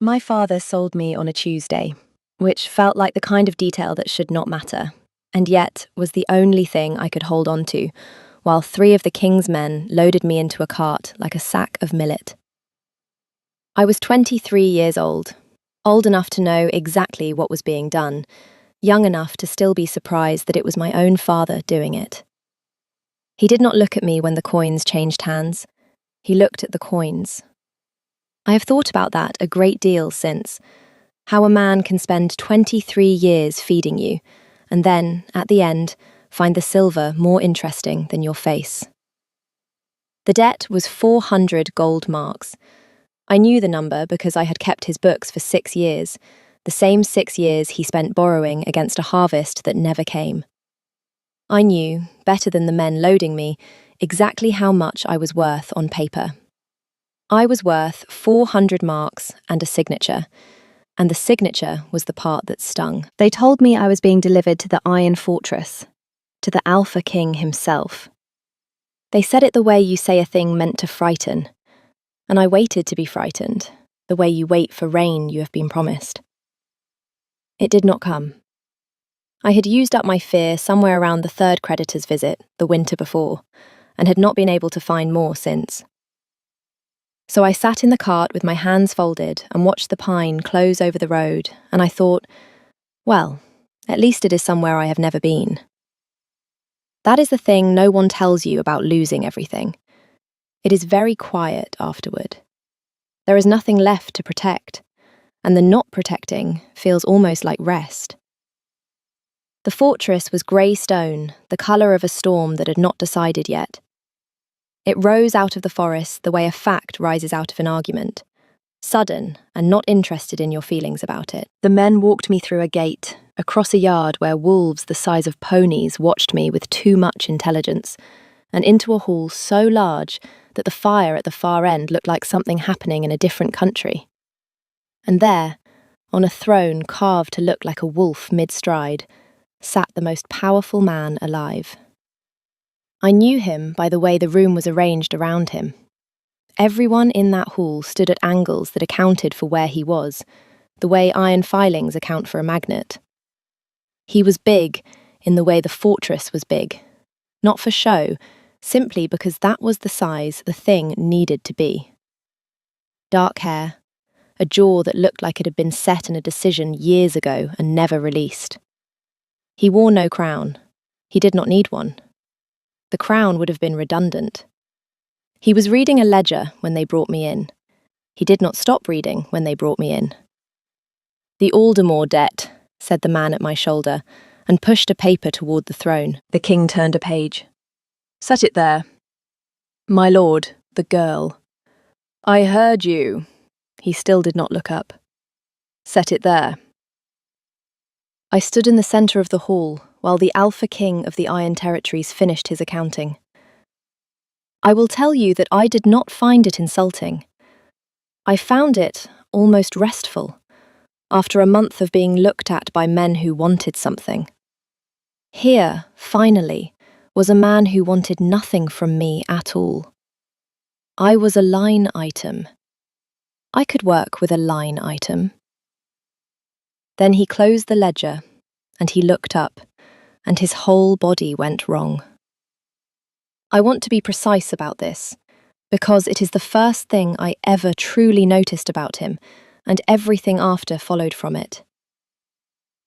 My father sold me on a Tuesday, which felt like the kind of detail that should not matter, and yet was the only thing I could hold on to, while three of the king's men loaded me into a cart like a sack of millet. I was 23 years old enough to know exactly what was being done, young enough to still be surprised that it was my own father doing it. He did not look at me when the coins changed hands. He looked at the coins. I have thought about that a great deal since, how a man can spend 23 years feeding you, and then, at the end, find the silver more interesting than your face. The debt was 400 gold marks. I knew the number because I had kept his books for 6 years, the same 6 years he spent borrowing against a harvest that never came. I knew, better than the men loading me, exactly how much I was worth on paper. I was worth 400 marks and a signature, and the signature was the part that stung. They told me I was being delivered to the Iron Fortress, to the Alpha King himself. They said it the way you say a thing meant to frighten, and I waited to be frightened, the way you wait for rain you have been promised. It did not come. I had used up my fear somewhere around the third creditor's visit, the winter before, and had not been able to find more since. So I sat in the cart with my hands folded and watched the pine close over the road, and I thought, well, at least it is somewhere I have never been. That is the thing no one tells you about losing everything. It is very quiet afterward. There is nothing left to protect, and the not protecting feels almost like rest. The fortress was grey stone, the colour of a storm that had not decided yet. It rose out of the forest the way a fact rises out of an argument, sudden and not interested in your feelings about it. The men walked me through a gate, across a yard where wolves the size of ponies watched me with too much intelligence, and into a hall so large that the fire at the far end looked like something happening in a different country. And there, on a throne carved to look like a wolf mid-stride, sat the most powerful man alive. I knew him by the way the room was arranged around him. Everyone in that hall stood at angles that accounted for where he was, the way iron filings account for a magnet. He was big in the way the fortress was big, not for show, simply because that was the size the thing needed to be. Dark hair, a jaw that looked like it had been set in a decision years ago and never released. He wore no crown. He did not need one. The crown would have been redundant. He was reading a ledger when they brought me in. He did not stop reading when they brought me in. "The Aldermore debt," said the man at my shoulder, and pushed a paper toward the throne. The king turned a page. "Set it there." "My lord, the girl." "I heard you." He still did not look up. "Set it there." I stood in the centre of the hall while the Alpha King of the Iron Territories finished his accounting. I will tell you that I did not find it insulting. I found it almost restful, after a month of being looked at by men who wanted something. Here, finally, was a man who wanted nothing from me at all. I was a line item. I could work with a line item. Then he closed the ledger, and he looked up, and his whole body went wrong. I want to be precise about this, because it is the first thing I ever truly noticed about him, and everything after followed from it.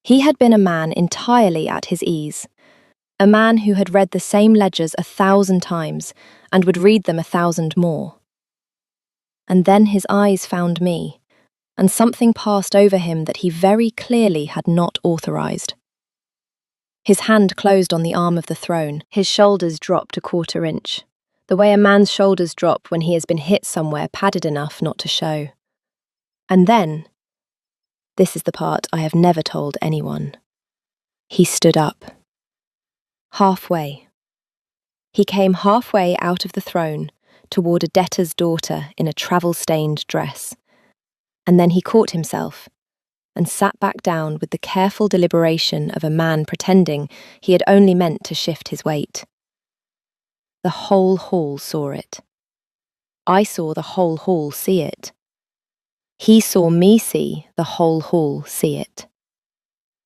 He had been a man entirely at his ease, a man who had read the same ledgers 1,000 times, and would read them 1,000 more. And then his eyes found me, and something passed over him that he very clearly had not authorized. His hand closed on the arm of the throne. His shoulders dropped a 1/4 inch, the way a man's shoulders drop when he has been hit somewhere padded enough not to show. And then, this is the part I have never told anyone, he stood up. Halfway. He came halfway out of the throne toward a debtor's daughter in a travel-stained dress. And then he caught himself and sat back down with the careful deliberation of a man pretending he had only meant to shift his weight. The whole hall saw it. I saw the whole hall see it. He saw me see the whole hall see it.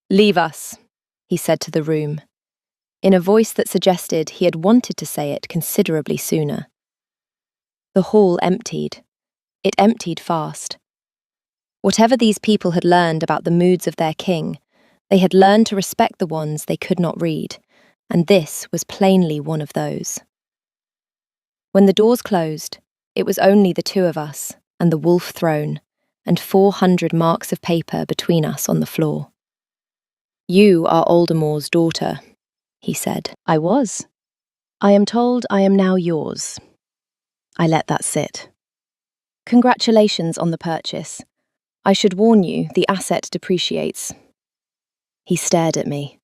"Leave us," he said to the room, in a voice that suggested he had wanted to say it considerably sooner. The hall emptied. It emptied fast. Whatever these people had learned about the moods of their king, they had learned to respect the ones they could not read, and this was plainly one of those. When the doors closed, it was only the two of us and the wolf throne, and 400 marks of paper between us on the floor. "You are Aldermore's daughter," he said. "I was. I am told I am now yours." I let that sit. "Congratulations on the purchase. I should warn you, the asset depreciates." He stared at me.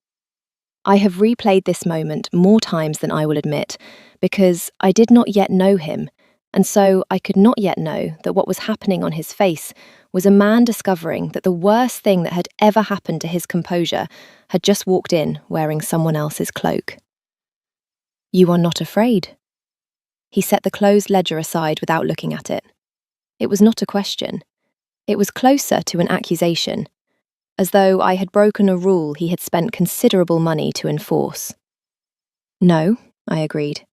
I have replayed this moment more times than I will admit, because I did not yet know him, and so I could not yet know that what was happening on his face was a man discovering that the worst thing that had ever happened to his composure had just walked in wearing someone else's cloak. "You are not afraid?" He set the closed ledger aside without looking at it. It was not a question. It was closer to an accusation, as though I had broken a rule he had spent considerable money to enforce. "No," I agreed.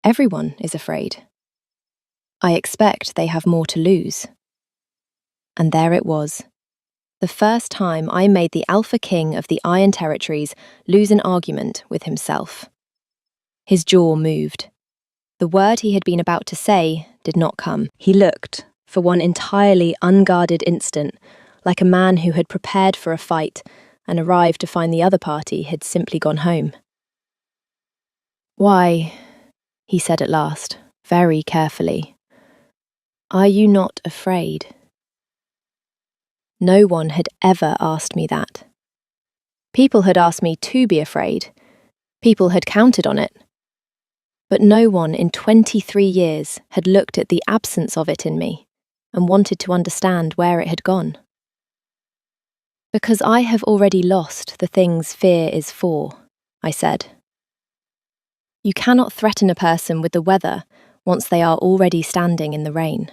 "Everyone is afraid. I expect they have more to lose." And there it was. The first time I made the Alpha King of the Iron Territories lose an argument with himself. His jaw moved. The word he had been about to say did not come. He looked, for one entirely unguarded instant, like a man who had prepared for a fight and arrived to find the other party had simply gone home. "Why," he said at last, very carefully, "are you not afraid?" No one had ever asked me that. People had asked me to be afraid. People had counted on it. But no one in 23 years had looked at the absence of it in me and wanted to understand where it had gone. "Because I have already lost the things fear is for," I said. You cannot threaten a person with the weather once they are already standing in the rain.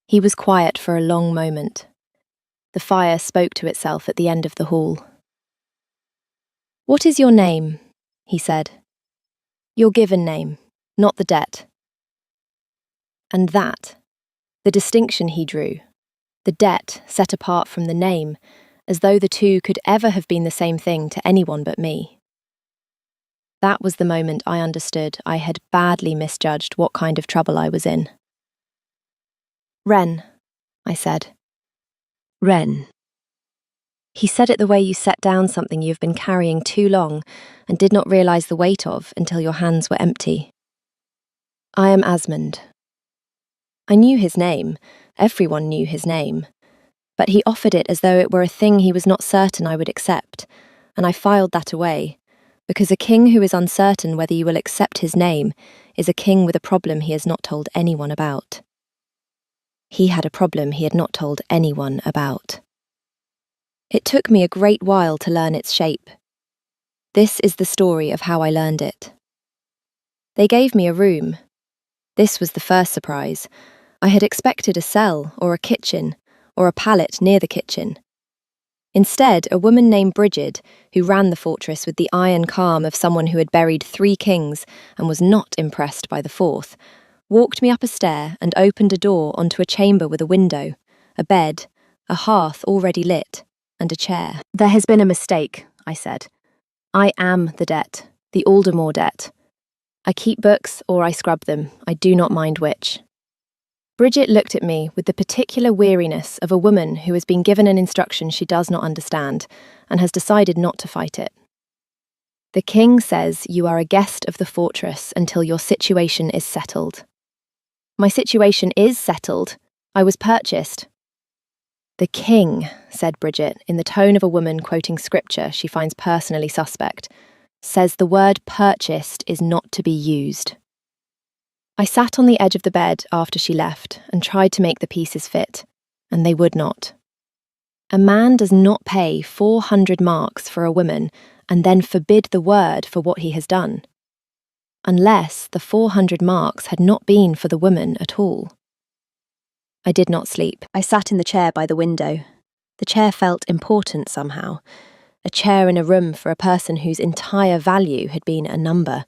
He was quiet for a long moment. The fire spoke to itself at the end of the hall. "What is your name?" he said. "Your given name, not the debt." And that, the distinction he drew, the debt set apart from the name, as though the two could ever have been the same thing to anyone but me. That was the moment I understood I had badly misjudged what kind of trouble I was in. "Wren," I said. "Wren." He said it the way you set down something you've been carrying too long and did not realise the weight of until your hands were empty. "I am Asmund." I knew his name. Everyone knew his name. But he offered it as though it were a thing he was not certain I would accept, and I filed that away, because a king who is uncertain whether you will accept his name is a king with a problem he has not told anyone about. He had a problem he had not told anyone about. It took me a great while to learn its shape. This is the story of how I learned it. They gave me a room. This was the first surprise. I had expected a cell or a kitchen or a pallet near the kitchen. Instead, a woman named Brigid, who ran the fortress with the iron calm of someone who had buried 3 kings and was not impressed by the 4th, walked me up a stair and opened a door onto a chamber with a window, a bed, a hearth already lit, and a chair. "There has been a mistake," I said. "I am the debt, the Aldermore debt. I keep books or I scrub them, I do not mind which." Bridget looked at me with the particular weariness of a woman who has been given an instruction she does not understand and has decided not to fight it. "The king says you are a guest of the fortress until your situation is settled." "My situation is settled. I was purchased." "The king," said Bridget, in the tone of a woman quoting scripture she finds personally suspect, "says the word purchased is not to be used." I sat on the edge of the bed after she left and tried to make the pieces fit, and they would not. A man does not pay 400 marks for a woman and then forbid the word for what he has done, unless the 400 marks had not been for the woman at all. I did not sleep. I sat in the chair by the window. The chair felt important somehow. A chair in a room for a person whose entire value had been a number.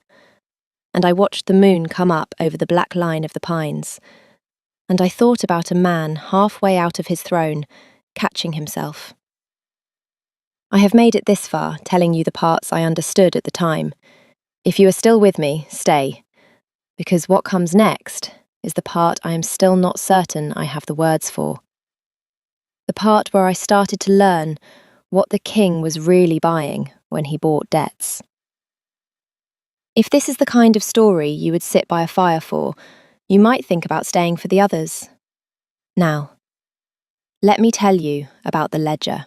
And I watched the moon come up over the black line of the pines. And I thought about a man halfway out of his throne, catching himself. I have made it this far, telling you the parts I understood at the time. If you are still with me, stay. Because what comes next is the part I am still not certain I have the words for. The part where I started to learn what the king was really buying when he bought debts. If this is the kind of story you would sit by a fire for, you might think about staying for the others. Now, let me tell you about the ledger.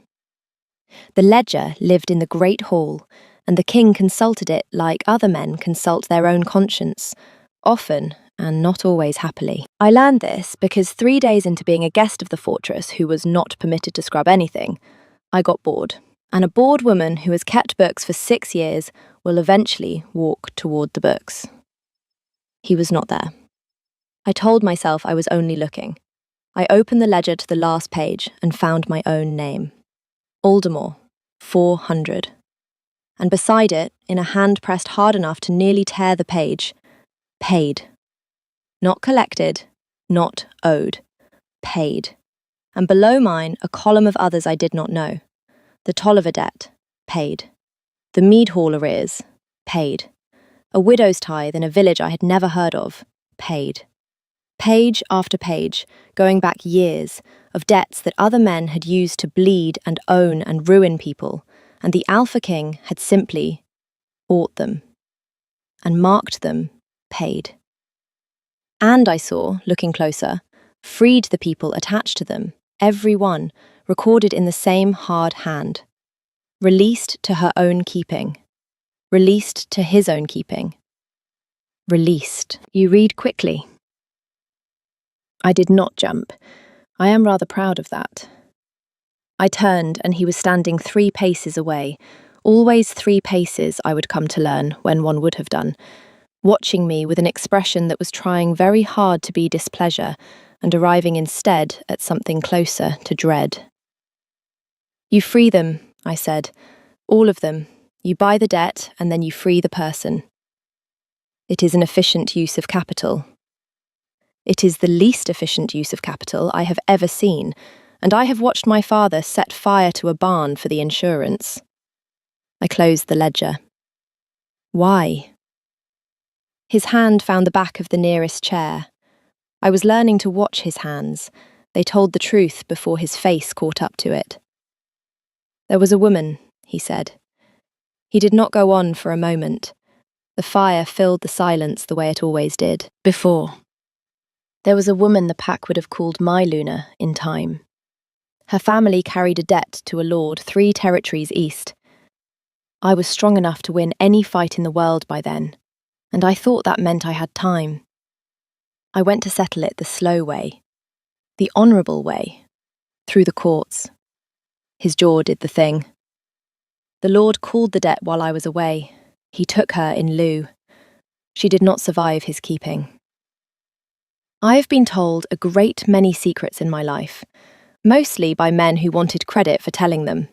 The ledger lived in the great hall, and the king consulted it like other men consult their own conscience, often and not always happily. I learned this because 3 days into being a guest of the fortress who was not permitted to scrub anything, I got bored, and a bored woman who has kept books for 6 years will eventually walk toward the books. He was not there. I told myself I was only looking. I opened the ledger to the last page and found my own name. Aldermore, 400. And beside it, in a hand pressed hard enough to nearly tear the page, paid. Not collected, not owed. Paid. And below mine, a column of others I did not know. The Tolliver debt, paid. The Mead Hall arrears, paid. A widow's tithe in a village I had never heard of, paid. Page after page, going back years, of debts that other men had used to bleed and own and ruin people, and the Alpha King had simply bought them and marked them paid. And I saw, looking closer, freed the people attached to them, every one, recorded in the same hard hand. Released to her own keeping. Released to his own keeping. Released. You read quickly. I did not jump. I am rather proud of that. I turned and he was standing 3 paces away, always 3 paces I would come to learn when one would have done, watching me with an expression that was trying very hard to be displeasure and arriving instead at something closer to dread. You free them, I said. All of them. You buy the debt and then you free the person. It is an efficient use of capital. It is the least efficient use of capital I have ever seen, and I have watched my father set fire to a barn for the insurance. I closed the ledger. Why? His hand found the back of the nearest chair. I was learning to watch his hands. They told the truth before his face caught up to it. There was a woman, he said. He did not go on for a moment. The fire filled the silence the way it always did, before. There was a woman the pack would have called my Luna in time. Her family carried a debt to a lord 3 territories east. I was strong enough to win any fight in the world by then, and I thought that meant I had time. I went to settle it the slow way, the honourable way, through the courts. His jaw did the thing. The lord called the debt while I was away. He took her in lieu. She did not survive his keeping. I have been told a great many secrets in my life, mostly by men who wanted credit for telling them.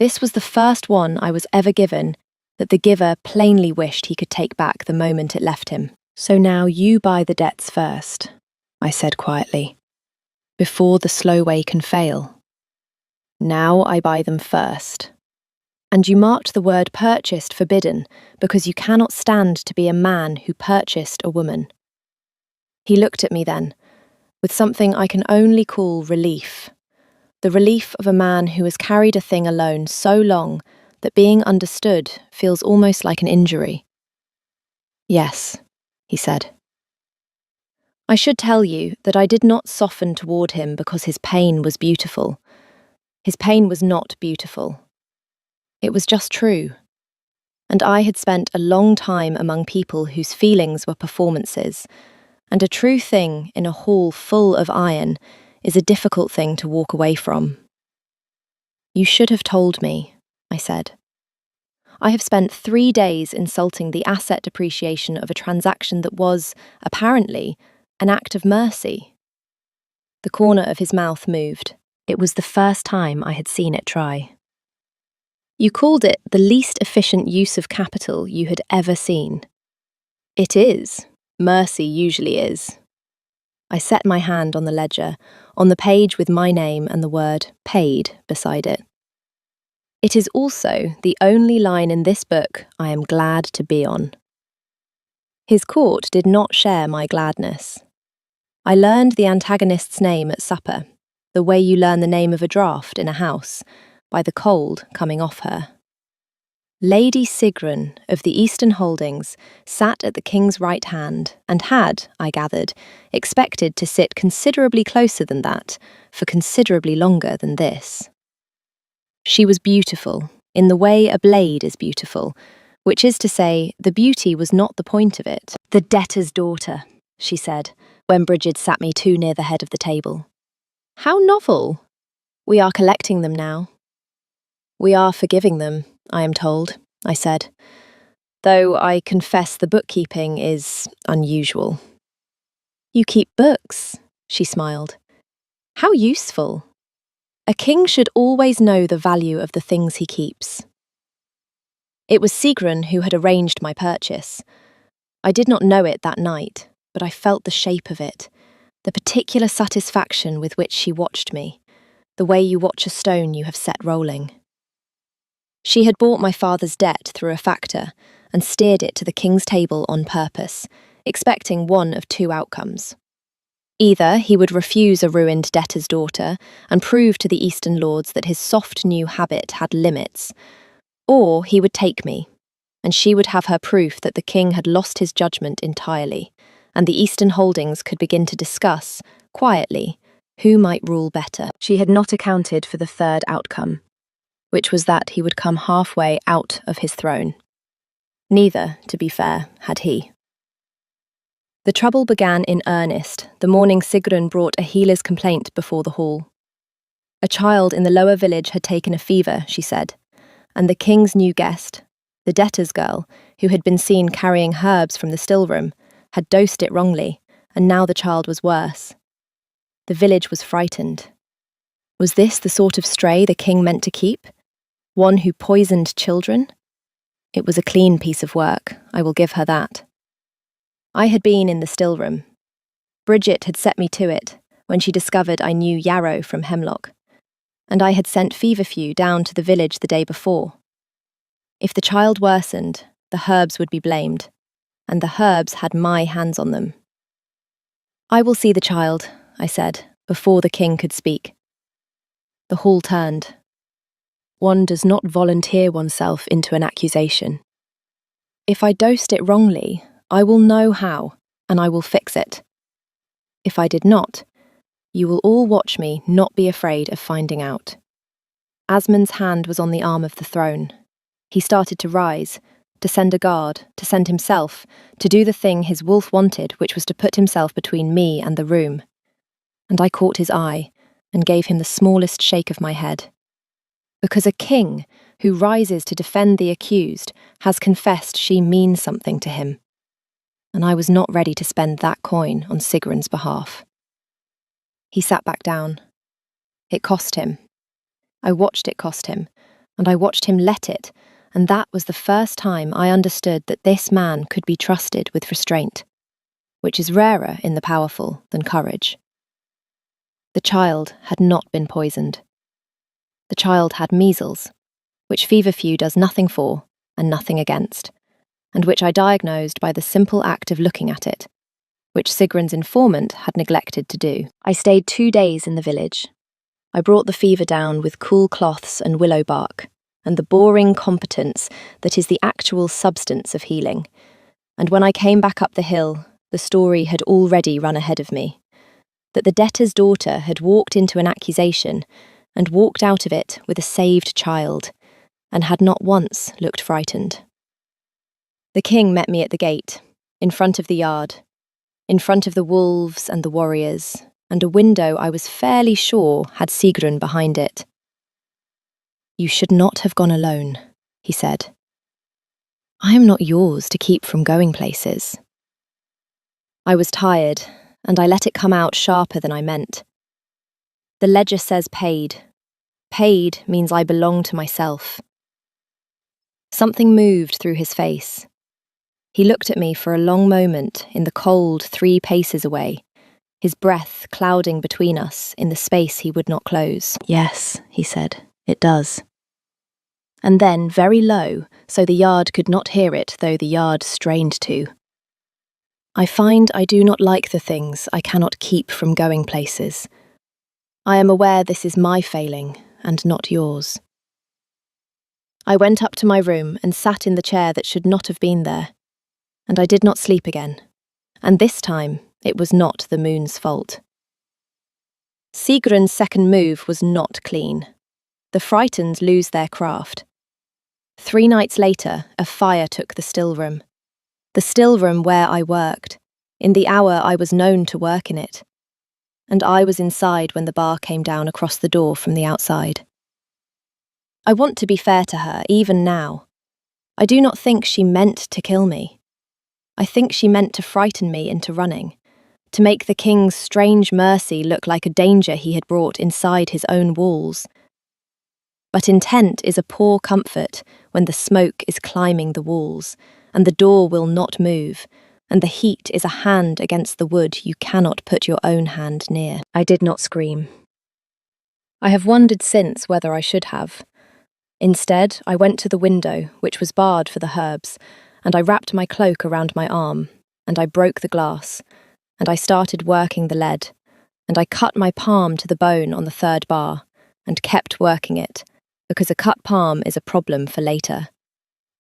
This was the first one I was ever given that the giver plainly wished he could take back the moment it left him. So now you buy the debts first, I said quietly, before the slow way can fail. Now I buy them first. And you marked the word purchased forbidden because you cannot stand to be a man who purchased a woman. He looked at me then, with something I can only call relief. The relief of a man who has carried a thing alone so long that being understood feels almost like an injury. Yes, he said. I should tell you that I did not soften toward him because his pain was beautiful. His pain was not beautiful. It was just true. And I had spent a long time among people whose feelings were performances, and a true thing in a hall full of iron is a difficult thing to walk away from. You should have told me, I said. I have spent 3 days insulting the asset depreciation of a transaction that was, apparently, an act of mercy. The corner of his mouth moved. It was the first time I had seen it try. You called it the least efficient use of capital you had ever seen. It is. Mercy usually is. I set my hand on the ledger, on the page with my name and the word paid beside it. It is also the only line in this book I am glad to be on. His court did not share my gladness. I learned the antagonist's name at supper, the way you learn the name of a draught in a house, by the cold coming off her. Lady Sigrun of the Eastern Holdings sat at the king's right hand and had, I gathered, expected to sit considerably closer than that, for considerably longer than this. She was beautiful, in the way a blade is beautiful, which is to say, the beauty was not the point of it. "The debtor's daughter," she said, when Brigid sat me too near the head of the table. "How novel! We are collecting them now." "We are forgiving them, I am told," I said, "though I confess the bookkeeping is unusual." "You keep books," she smiled. "How useful. A king should always know the value of the things he keeps." It was Sigrun who had arranged my purchase. I did not know it that night, but I felt the shape of it, the particular satisfaction with which she watched me, the way you watch a stone you have set rolling. She had bought my father's debt through a factor and steered it to the king's table on purpose, expecting one of two outcomes. Either he would refuse a ruined debtor's daughter and prove to the Eastern lords that his soft new habit had limits, or he would take me, and she would have her proof that the king had lost his judgment entirely, and the Eastern Holdings could begin to discuss, quietly, who might rule better. She had not accounted for the third outcome, which was that he would come halfway out of his throne. Neither, to be fair, had he. The trouble began in earnest the morning Sigrun brought a healer's complaint before the hall. A child in the lower village had taken a fever, she said, and the king's new guest, the debtor's girl, who had been seen carrying herbs from the still room, had dosed it wrongly, and now the child was worse. The village was frightened. Was this the sort of stray the king meant to keep? One who poisoned children? It was a clean piece of work, I will give her that. I had been in the still room. Brigid had set me to it when she discovered I knew yarrow from hemlock, and I had sent Feverfew down to the village the day before. If the child worsened, the herbs would be blamed, and the herbs had my hands on them. "I will see the child," I said, before the king could speak. The hall turned. One does not volunteer oneself into an accusation. If I dosed it wrongly, I will know how, and I will fix it. If I did not, you will all watch me not be afraid of finding out. Asmund's hand was on the arm of the throne. He started to rise, to send a guard, to send himself, to do the thing his wolf wanted, which was to put himself between me and the room. And I caught his eye, and gave him the smallest shake of my head. Because a king, who rises to defend the accused, has confessed she means something to him. And I was not ready to spend that coin on Sigrun's behalf. He sat back down. It cost him. I watched it cost him, and I watched him let it, and that was the first time I understood that this man could be trusted with restraint, which is rarer in the powerful than courage. The child had not been poisoned. The child had measles, which Feverfew does nothing for and nothing against, and which I diagnosed by the simple act of looking at it, which Sigrun's informant had neglected to do. I stayed 2 days in the village. I brought the fever down with cool cloths and willow bark, and the boring competence that is the actual substance of healing. And when I came back up the hill, the story had already run ahead of me. That the debtor's daughter had walked into an accusation and walked out of it with a saved child, and had not once looked frightened. The king met me at the gate, in front of the yard, in front of the wolves and the warriors, and a window I was fairly sure had Sigrun behind it. "You should not have gone alone," he said. "I am not yours to keep from going places." I was tired, and I let it come out sharper than I meant. The ledger says paid. Paid means I belong to myself. Something moved through his face. He looked at me for a long moment in the cold 3 paces away, his breath clouding between us in the space he would not close. "Yes," he said, "it does." And then, very low, so the yard could not hear it, though the yard strained to, "I find I do not like the things I cannot keep from going places. I am aware this is my failing, and not yours." I went up to my room and sat in the chair that should not have been there, and I did not sleep again, and this time it was not the moon's fault. Sigrun's second move was not clean. The frightened lose their craft. 3 nights later, a fire took the still room where I worked, in the hour I was known to work in it, and I was inside when the bar came down across the door from the outside. I want to be fair to her, even now. I do not think she meant to kill me. I think she meant to frighten me into running, to make the king's strange mercy look like a danger he had brought inside his own walls. But intent is a poor comfort when the smoke is climbing the walls, and the door will not move, and the heat is a hand against the wood you cannot put your own hand near. I did not scream. I have wondered since whether I should have. Instead, I went to the window, which was barred for the herbs, and I wrapped my cloak around my arm, and I broke the glass, and I started working the lead, and I cut my palm to the bone on the 3rd bar, and kept working it, because a cut palm is a problem for later,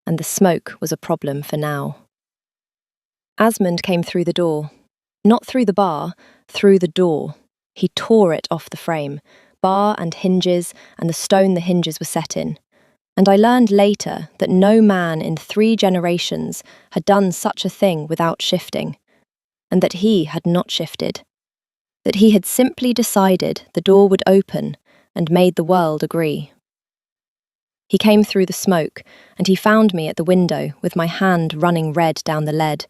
and the smoke was a problem for now. Asmund came through the door. Not through the bar, through the door. He tore it off the frame, bar and hinges, and the stone the hinges were set in. And I learned later that no man in 3 generations had done such a thing without shifting, and that he had not shifted, that he had simply decided the door would open and made the world agree. He came through the smoke, and he found me at the window with my hand running red down the lead,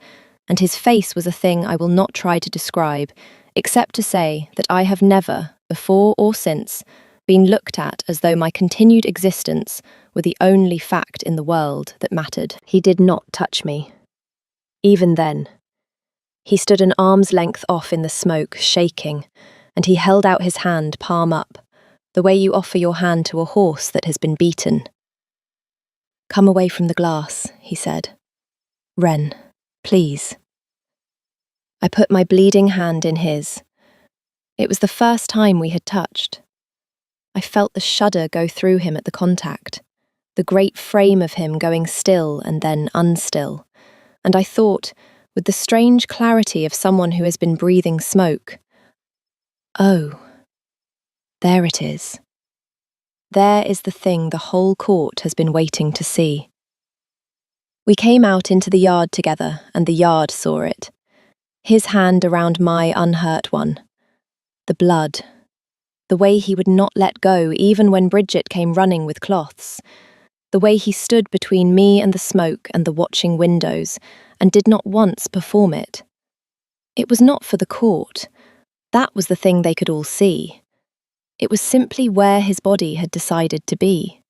and his face was a thing I will not try to describe, except to say that I have never, before or since, been looked at as though my continued existence were the only fact in the world that mattered. He did not touch me. Even then. He stood an arm's length off in the smoke, shaking, and he held out his hand palm up, the way you offer your hand to a horse that has been beaten. "Come away from the glass," he said. "Ren, please." I put my bleeding hand in his. It was the first time we had touched. I felt the shudder go through him at the contact, the great frame of him going still and then unstill, and I thought, with the strange clarity of someone who has been breathing smoke, "Oh, there it is. There is the thing the whole court has been waiting to see." We came out into the yard together, and the yard saw it. His hand around my unhurt one. The blood. The way he would not let go even when Bridget came running with cloths. The way he stood between me and the smoke and the watching windows, and did not once perform it. It was not for the court. That was the thing they could all see. It was simply where his body had decided to be.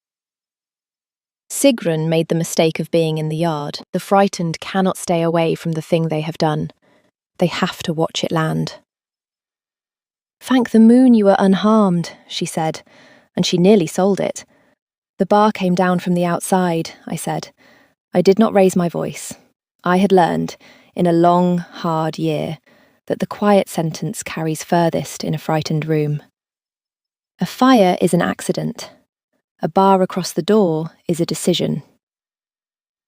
Sigrun made the mistake of being in the yard. The frightened cannot stay away from the thing they have done. They have to watch it land. "Thank the moon you were unharmed," she said, and she nearly sold it. "The bar came down from the outside," I said. I did not raise my voice. I had learned, in a long, hard year, that the quiet sentence carries furthest in a frightened room. A fire is an accident. A bar across the door is a decision.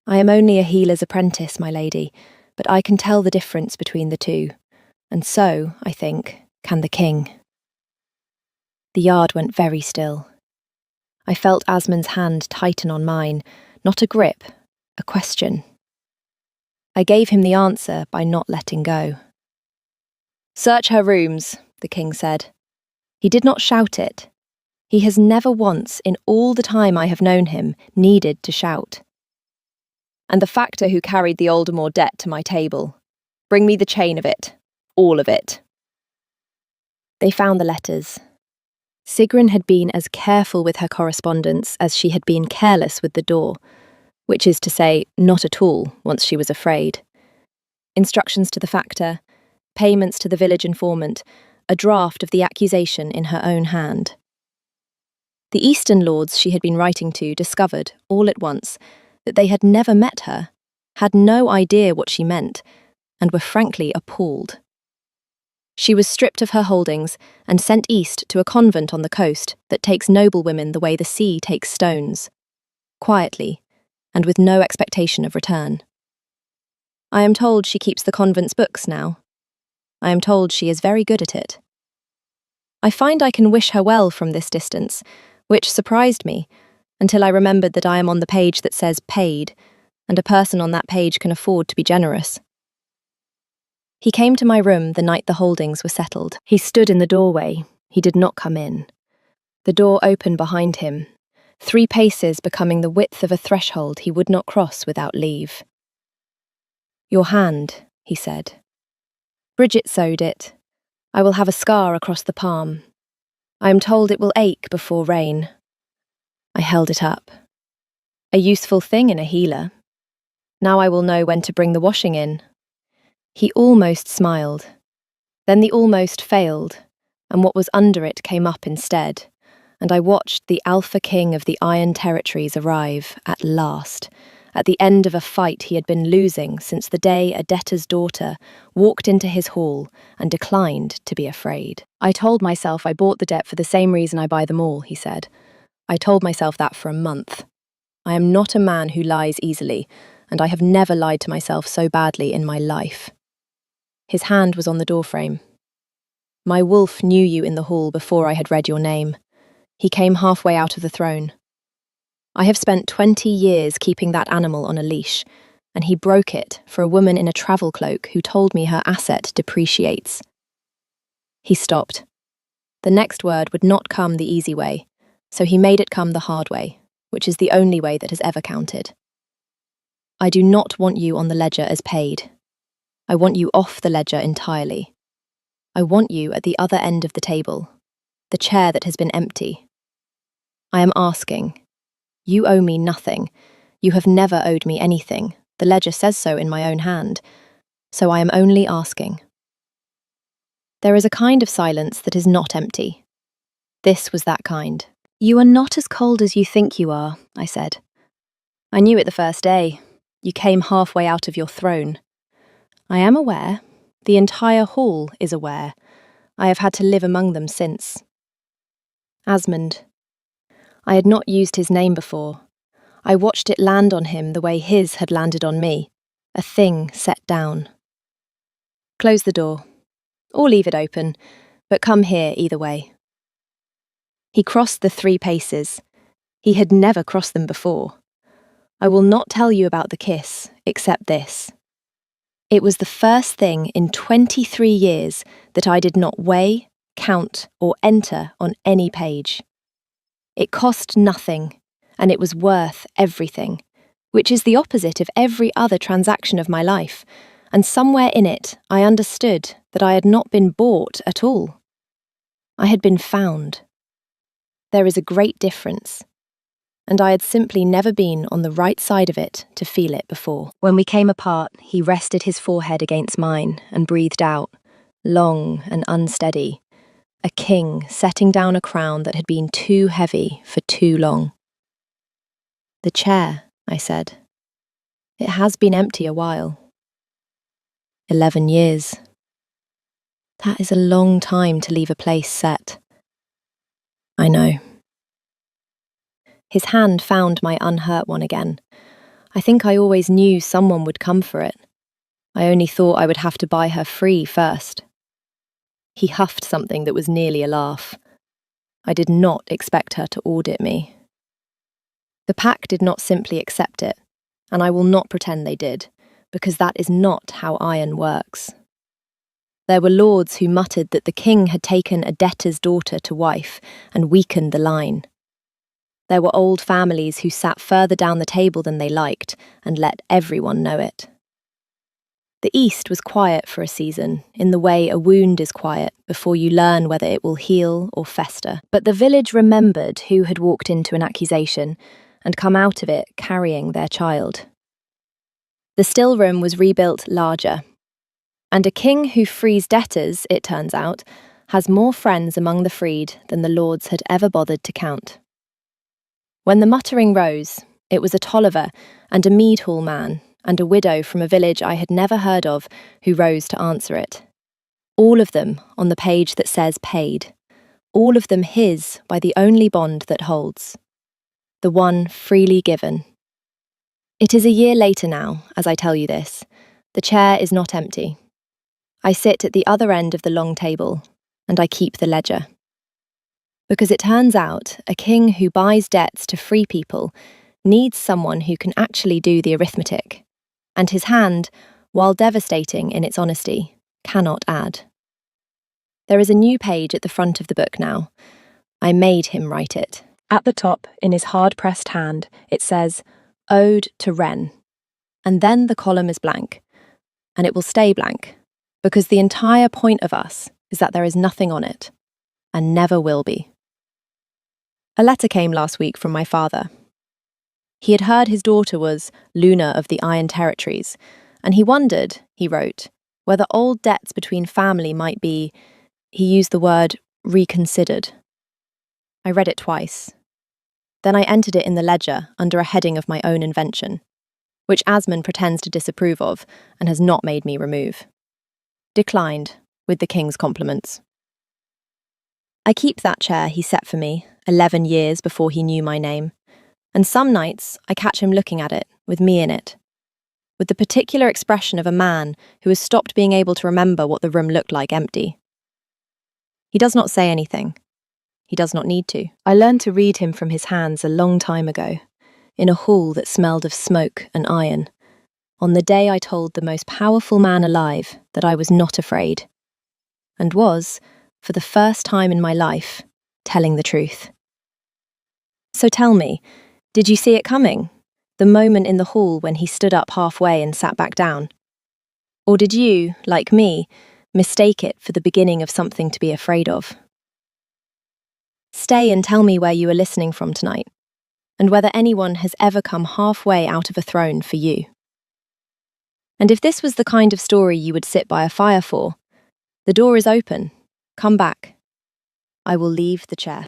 I am only a healer's apprentice, my lady, but I can tell the difference between the two, and so, I think, can the king. The yard went very still. I felt Asmund's hand tighten on mine, not a grip, a question. I gave him the answer by not letting go. "Search her rooms," the king said. He did not shout it. He has never once, in all the time I have known him, needed to shout. "And the factor who carried the Aldermore debt to my table. Bring me the chain of it. All of it." They found the letters. Sigrun had been as careful with her correspondence as she had been careless with the door, which is to say, not at all once she was afraid. Instructions to the factor, payments to the village informant, a draft of the accusation in her own hand. The Eastern lords she had been writing to discovered, all at once, that they had never met her, had no idea what she meant, and were frankly appalled. She was stripped of her holdings and sent east to a convent on the coast that takes noblewomen the way the sea takes stones, quietly, and with no expectation of return. I am told she keeps the convent's books now. I am told she is very good at it. I find I can wish her well from this distance, which surprised me, until I remembered that I am on the page that says paid, and a person on that page can afford to be generous. He came to my room the night the holdings were settled. He stood in the doorway. He did not come in. The door opened behind him, 3 paces becoming the width of a threshold he would not cross without leave. "Your hand," he said. "Bridget sewed it. I will have a scar across the palm. I am told it will ache before rain." I held it up. A useful thing in a healer. Now I will know when to bring the washing in. He almost smiled. Then the almost failed, and what was under it came up instead, and I watched the Alpha King of the Iron Territories arrive, at last, at the end of a fight he had been losing since the day a debtor's daughter walked into his hall and declined to be afraid. "I told myself I bought the debt for the same reason I buy them all," he said. "I told myself that for a month. I am not a man who lies easily, and I have never lied to myself so badly in my life." His hand was on the doorframe. "My wolf knew you in the hall before I had read your name. He came halfway out of the throne. I have spent 20 years keeping that animal on a leash, and he broke it for a woman in a travel cloak who told me her asset depreciates." He stopped. The next word would not come the easy way, so he made it come the hard way, which is the only way that has ever counted. "I do not want you on the ledger as paid. I want you off the ledger entirely. I want you at the other end of the table, the chair that has been empty. I am asking. You owe me nothing. You have never owed me anything. The ledger says so in my own hand. So I am only asking." There is a kind of silence that is not empty. This was that kind. "You are not as cold as you think you are," I said. "I knew it the first day. You came halfway out of your throne. I am aware. The entire hall is aware. I have had to live among them since." Asmund. I had not used his name before. I watched it land on him the way his had landed on me, a thing set down. "Close the door. Or leave it open, but come here either way." He crossed the 3 paces. He had never crossed them before. I will not tell you about the kiss, except this. It was the first thing in 23 years that I did not weigh, count, or enter on any page. It cost nothing, and it was worth everything, which is the opposite of every other transaction of my life, and somewhere in it I understood that I had not been bought at all. I had been found. There is a great difference, and I had simply never been on the right side of it to feel it before. When we came apart, he rested his forehead against mine and breathed out, long and unsteady, a king setting down a crown that had been too heavy for too long. "The chair," I said. "It has been empty a while." 11 years. That is a long time to leave a place set. I know. His hand found my unhurt one again. I think I always knew someone would come for it. I only thought I would have to buy her free first. He huffed something that was nearly a laugh. I did not expect her to audit me. The pack did not simply accept it, and I will not pretend they did, because that is not how iron works. There were lords who muttered that the king had taken a debtor's daughter to wife and weakened the line. There were old families who sat further down the table than they liked and let everyone know it. The east was quiet for a season, in the way a wound is quiet before you learn whether it will heal or fester. But the village remembered who had walked into an accusation and come out of it carrying their child. The still room was rebuilt larger, and a king who frees debtors, it turns out, has more friends among the freed than the lords had ever bothered to count. When the muttering rose, it was a Tolliver and a mead hall man and a widow from a village I had never heard of who rose to answer it. All of them on the page that says paid, all of them his by the only bond that holds, the one freely given. It is a year later now, as I tell you this. The chair is not empty. I sit at the other end of the long table, and I keep the ledger. Because it turns out a king who buys debts to free people needs someone who can actually do the arithmetic, and his hand, while devastating in its honesty, cannot add. There is a new page at the front of the book now. I made him write it. At the top, in his hard-pressed hand, it says, Ode to Wren. And then the column is blank. And it will stay blank, because the entire point of us is that there is nothing on it, and never will be. A letter came last week from my father. He had heard his daughter was Luna of the Iron Territories, and he wondered, he wrote, whether old debts between family might be, he used the word, reconsidered. I read it twice. Then I entered it in the ledger under a heading of my own invention, which Asman pretends to disapprove of and has not made me remove. Declined, with the king's compliments. I keep that chair he set for me 11 years before he knew my name, and some nights I catch him looking at it, with me in it, with the particular expression of a man who has stopped being able to remember what the room looked like empty. He does not say anything. He does not need to. I learned to read him from his hands a long time ago, in a hall that smelled of smoke and iron, on the day I told the most powerful man alive that I was not afraid, and was, for the first time in my life, telling the truth. So tell me, did you see it coming? The moment in the hall when he stood up halfway and sat back down? Or did you, like me, mistake it for the beginning of something to be afraid of? Stay and tell me where you are listening from tonight, and whether anyone has ever come halfway out of a throne for you. And if this was the kind of story you would sit by a fire for, the door is open. Come back. I will leave the chair.